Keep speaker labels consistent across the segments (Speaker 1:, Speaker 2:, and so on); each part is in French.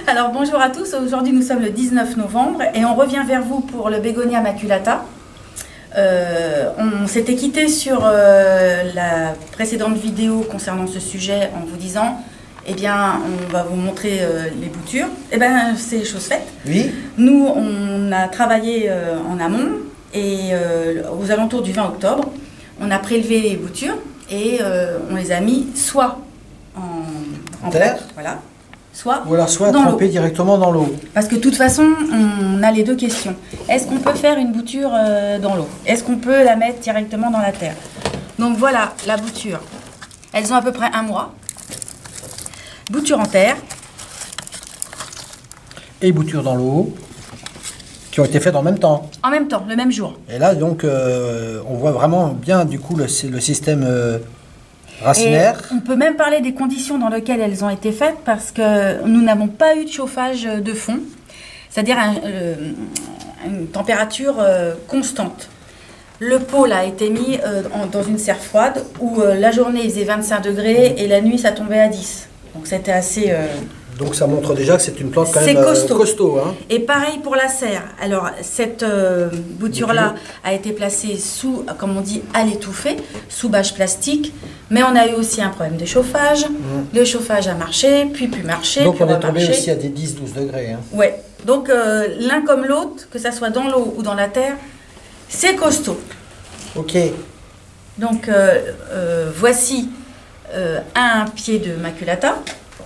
Speaker 1: Alors bonjour à tous, aujourd'hui nous sommes le 19 novembre et on revient vers vous pour le Bégonia maculata. On s'était quitté sur la précédente vidéo concernant ce sujet en vous disant eh bien on va vous montrer les boutures. Eh bien c'est chose faite.
Speaker 2: Oui.
Speaker 1: Nous on a travaillé en amont et aux alentours du 20 octobre on a prélevé les boutures et on les a mis soit en
Speaker 2: terre,
Speaker 1: plaque, voilà, soit
Speaker 2: ou alors soit
Speaker 1: dans
Speaker 2: trempé
Speaker 1: l'eau.
Speaker 2: directement dans l'eau.
Speaker 1: Parce que de toute façon, on a les deux questions. Est-ce qu'on peut faire une bouture dans l'eau? Est-ce qu'on peut la mettre directement dans la terre? Donc voilà la bouture. Elles ont à peu près un mois. Bouture en terre.
Speaker 2: Et bouture dans l'eau, qui ont été faites en même temps.
Speaker 1: En même temps, le même jour.
Speaker 2: Et là, donc, on voit vraiment bien, du coup, le système racinaire.
Speaker 1: Et on peut même parler des conditions dans lesquelles elles ont été faites parce que nous n'avons pas eu de chauffage de fond, c'est-à-dire une température constante. Le pôle a été mis dans une serre froide où la journée il faisait 25 degrés et la nuit ça tombait à 10. Donc c'était assez...
Speaker 2: Donc ça montre déjà que c'est une plante quand même costaud. Hein.
Speaker 1: Et pareil pour la serre. Alors cette bouture-là a été placée sous, comme on dit, à l'étouffée, sous bâche plastique. Mais on a eu aussi un problème de chauffage. Le chauffage a marché, puis plus marché.
Speaker 2: Donc
Speaker 1: puis
Speaker 2: on est tombé aussi à des 10-12 degrés. Hein.
Speaker 1: Ouais. Donc l'un comme l'autre, que ça soit dans l'eau ou dans la terre, c'est costaud.
Speaker 2: Ok.
Speaker 1: Donc voici un pied de maculata.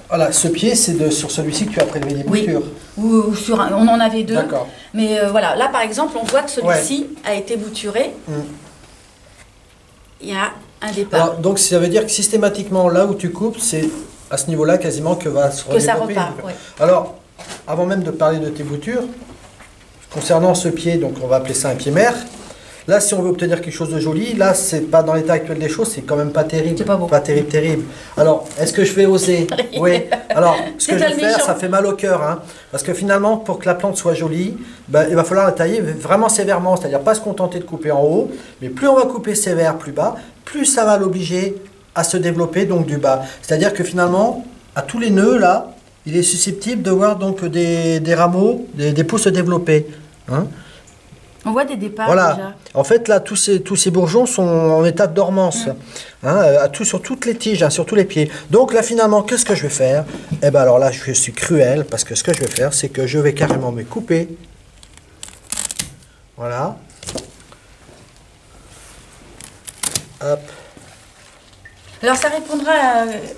Speaker 2: Voilà, ce pied, c'est sur celui-ci que tu as prélevé des boutures.
Speaker 1: Oui, ou sur on en avait deux.
Speaker 2: D'accord.
Speaker 1: Mais voilà, là par exemple, on voit que celui-ci a été bouturé. Il y a un départ.
Speaker 2: Alors, donc ça veut dire que systématiquement, là où tu coupes, c'est à ce niveau-là quasiment que va se redévelopper.
Speaker 1: Que ça repart, oui.
Speaker 2: Alors, avant même de parler de tes boutures, concernant ce pied, donc on va appeler ça un pied mère. Là, si on veut obtenir quelque chose de joli, là, c'est pas dans l'état actuel des choses, c'est quand même pas terrible.
Speaker 1: C'est pas beau.
Speaker 2: Pas terrible, terrible. Alors, est-ce que je vais oser? Oui. Alors, ce que je vais faire, ça fait mal au cœur, hein, parce que finalement, pour que la plante soit jolie, ben, il va falloir la tailler vraiment sévèrement, c'est-à-dire pas se contenter de couper en haut, mais plus on va couper sévère, plus bas, plus ça va l'obliger à se développer donc du bas. C'est-à-dire que finalement, à tous les nœuds là, il est susceptible de voir donc des rameaux, des pousses se développer. Hein.
Speaker 1: On voit des départs
Speaker 2: voilà.
Speaker 1: déjà.
Speaker 2: En fait, là, tous ces bourgeons sont en état de dormance, sur toutes les tiges, hein, sur tous les pieds. Donc là, finalement, qu'est-ce que je vais faire? Eh bien, alors là, je suis cruel, parce que ce que je vais faire, c'est que je vais carrément me couper. Voilà. Hop.
Speaker 1: Alors ça répondra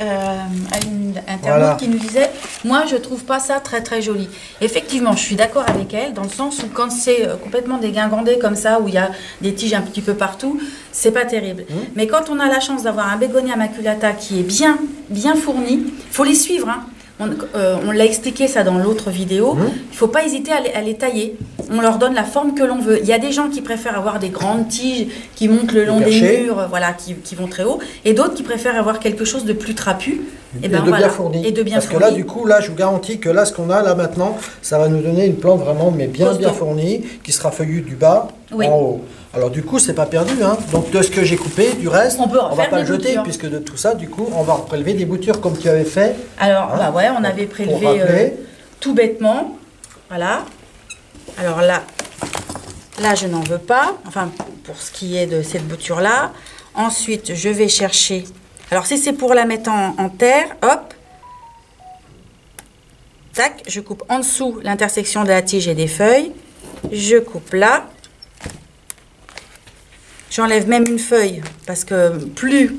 Speaker 1: à une internaute qui nous disait « Moi, je trouve pas ça très très joli ». Effectivement, je suis d'accord avec elle, dans le sens où quand c'est complètement dégingandé comme ça, où il y a des tiges un petit peu partout, c'est pas terrible. Mais quand on a la chance d'avoir un Bégonia maculata qui est bien fourni, il faut les suivre, hein. On l'a expliqué ça dans l'autre vidéo, il ne faut pas hésiter à les tailler. On leur donne la forme que l'on veut. Il y a des gens qui préfèrent avoir des grandes tiges qui montent le long des murs, voilà, qui vont très haut, et d'autres qui préfèrent avoir quelque chose de plus trapu.
Speaker 2: Et de bien fourni. Parce que là, du coup, là, je vous garantis que là, ce qu'on a là maintenant, ça va nous donner une plante vraiment, mais bien fournie, qui sera feuillue du bas en haut. Alors du coup, c'est pas perdu, hein. Donc de ce que j'ai coupé, du reste, on va pas le jeter, puisque de tout ça, du coup, on va prélever des boutures comme tu avais fait.
Speaker 1: Alors, bah ouais, on avait prélevé tout bêtement, voilà. Alors là, je n'en veux pas, enfin, pour ce qui est de cette bouture-là. Ensuite, je vais chercher, alors si c'est pour la mettre en terre, hop, tac, je coupe en dessous l'intersection de la tige et des feuilles, je coupe là. J'enlève même une feuille, parce que plus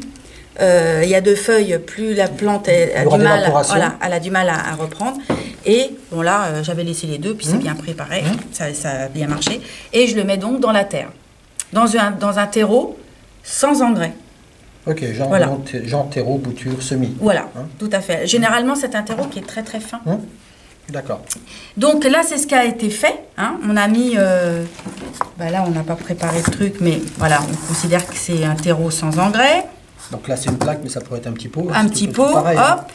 Speaker 1: il y a de feuilles, plus la plante a du mal à reprendre. Et bon là, j'avais laissé les deux, puis c'est bien préparé, ça a bien marché. Et je le mets donc dans la terre, dans un terreau sans engrais.
Speaker 2: Ok, genre terreau, bouture, semis.
Speaker 1: Voilà, tout à fait. Généralement, c'est un terreau qui est très très fin.
Speaker 2: D'accord.
Speaker 1: Donc là, c'est ce qui a été fait. Hein. On a mis... là, on n'a pas préparé le truc, mais voilà, on considère que c'est un terreau sans engrais.
Speaker 2: Donc là, c'est une plaque, mais ça pourrait être un petit pot.
Speaker 1: Un petit pot, pareil, hop.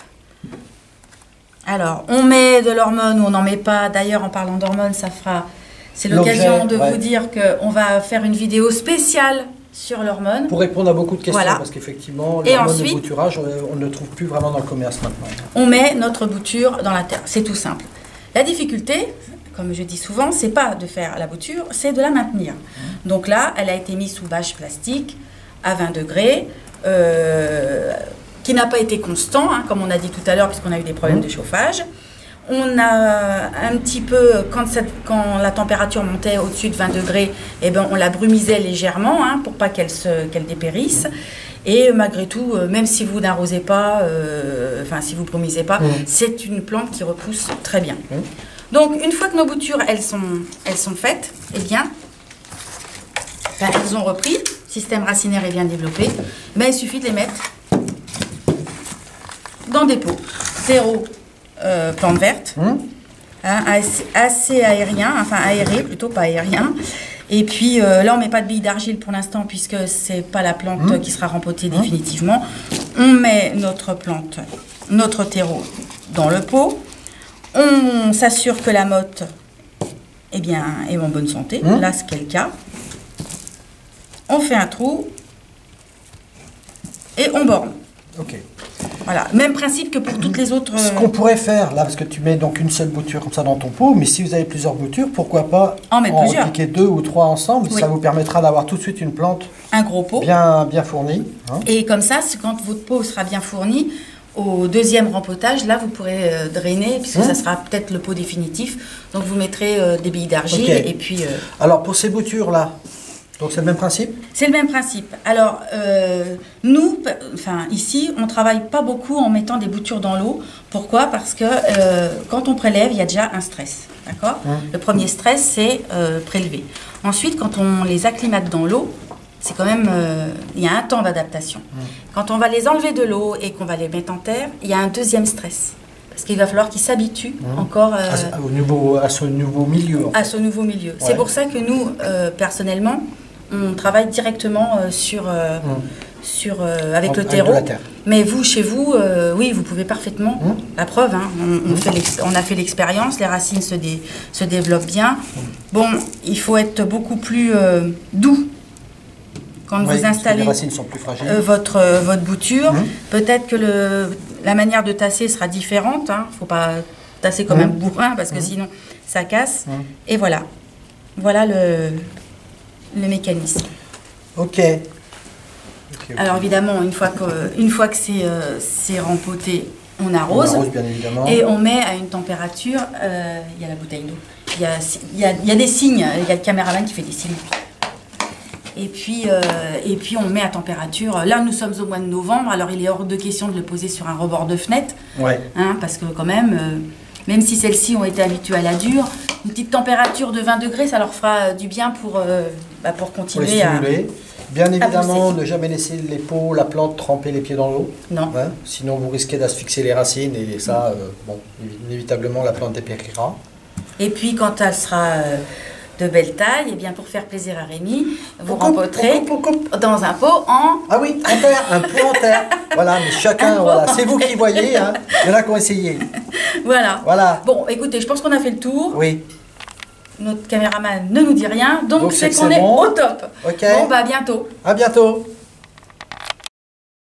Speaker 1: Alors, on met de l'hormone ou on n'en met pas. D'ailleurs, en parlant d'hormones, ça fera C'est l'occasion de vous dire qu'on va faire une vidéo spéciale sur l'hormone.
Speaker 2: Pour répondre à beaucoup de questions, parce qu'effectivement, l'hormone de bouturage, on ne le trouve plus vraiment dans le commerce maintenant.
Speaker 1: On met notre bouture dans la terre, c'est tout simple. La difficulté, comme je dis souvent, c'est pas de faire la bouture, c'est de la maintenir. Donc là, elle a été mise sous bâche plastique à 20 degrés, qui n'a pas été constant, hein, comme on a dit tout à l'heure, puisqu'on a eu des problèmes de chauffage. On a un petit peu, quand la température montait au-dessus de 20 degrés, eh ben, on la brumisait légèrement, hein, pour pas qu'elle dépérisse. Et malgré tout, même si vous n'arrosez pas, si vous brumisez pas, c'est une plante qui repousse très bien. Donc, une fois que nos boutures, elles sont faites, eh bien, elles ont repris, le système racinaire est bien développé, mais il suffit de les mettre dans des pots. Terreau, plante verte, hein, assez aérien, enfin aéré plutôt, pas aérien. Et puis là, on ne met pas de billes d'argile pour l'instant, puisque ce n'est pas la plante qui sera rempotée définitivement. On met notre plante, notre terreau dans le pot. On s'assure que la motte est en bonne santé. Là, c'est le cas. On fait un trou et on borne.
Speaker 2: Ok.
Speaker 1: Voilà, même principe que pour toutes les autres.
Speaker 2: Ce qu'on pourrait faire là, parce que tu mets donc une seule bouture comme ça dans ton pot, mais si vous avez plusieurs boutures, pourquoi pas en appliquer 2 ou 3 ensemble, ça vous permettra d'avoir tout de suite une plante.
Speaker 1: Un gros pot.
Speaker 2: Bien fournie. Hein.
Speaker 1: Et comme ça, quand votre pot sera bien fourni, au deuxième rempotage, là vous pourrez drainer, puisque ça sera peut-être le pot définitif. Donc vous mettrez des billes d'argile et puis.
Speaker 2: Alors pour ces boutures là. Donc c'est le même principe? C'est
Speaker 1: le même principe. Alors, nous, ici, on ne travaille pas beaucoup en mettant des boutures dans l'eau. Pourquoi? Parce que quand on prélève, il y a déjà un stress. D'accord? Le premier stress, c'est prélever. Ensuite, quand on les acclimate dans l'eau, c'est quand même... il y a un temps d'adaptation. Quand on va les enlever de l'eau et qu'on va les mettre en terre, il y a un deuxième stress. Parce qu'il va falloir qu'ils s'habituent encore... à
Speaker 2: ce nouveau milieu.
Speaker 1: À ce nouveau milieu. Ouais. C'est pour ça que nous, personnellement... On travaille directement avec le terreau. Mais vous, chez vous, oui, vous pouvez parfaitement. La preuve, hein, on a fait l'expérience, les racines se développent bien. Bon, il faut être beaucoup plus doux quand vous installez
Speaker 2: les racines sont plus fragiles.
Speaker 1: Votre bouture. Peut-être que la manière de tasser sera différente. Il ne faut pas tasser comme un bourrin parce que sinon ça casse. Et voilà. Voilà le mécanisme.
Speaker 2: Ok.
Speaker 1: Alors évidemment, une fois que c'est rempoté, on arrose.
Speaker 2: On arrose, bien évidemment.
Speaker 1: Et on met à une température, il y a la bouteille d'eau. Il y a des signes, il y a le caméraman qui fait des signes. Et puis on met à température. Là, nous sommes au mois de novembre, alors il est hors de question de le poser sur un rebord de fenêtre. Ouais. Hein, parce que quand même si celles-ci ont été habituées à la dure, une petite température de 20 degrés, ça leur fera du bien pour continuer à stimuler.
Speaker 2: Bien évidemment, ne jamais laisser les pots, la plante tremper les pieds dans l'eau.
Speaker 1: Non.
Speaker 2: Hein, sinon, vous risquez d'asphyxier les racines et ça, inévitablement, la plante dépérira.
Speaker 1: Et puis, quand elle sera de belle taille, et bien pour faire plaisir à Rémi, vous rempoterez dans un pot en...
Speaker 2: Ah oui, en terre, un pot en terre. Voilà, mais chacun, voilà, c'est vous qui voyez, hein. Il y en a qui ont essayé.
Speaker 1: Voilà. Bon, écoutez, je pense qu'on a fait le tour.
Speaker 2: Oui.
Speaker 1: Notre caméraman ne nous dit rien, donc c'est qu'on est au top.
Speaker 2: Ok.
Speaker 1: Bon, à bientôt.
Speaker 2: À bientôt.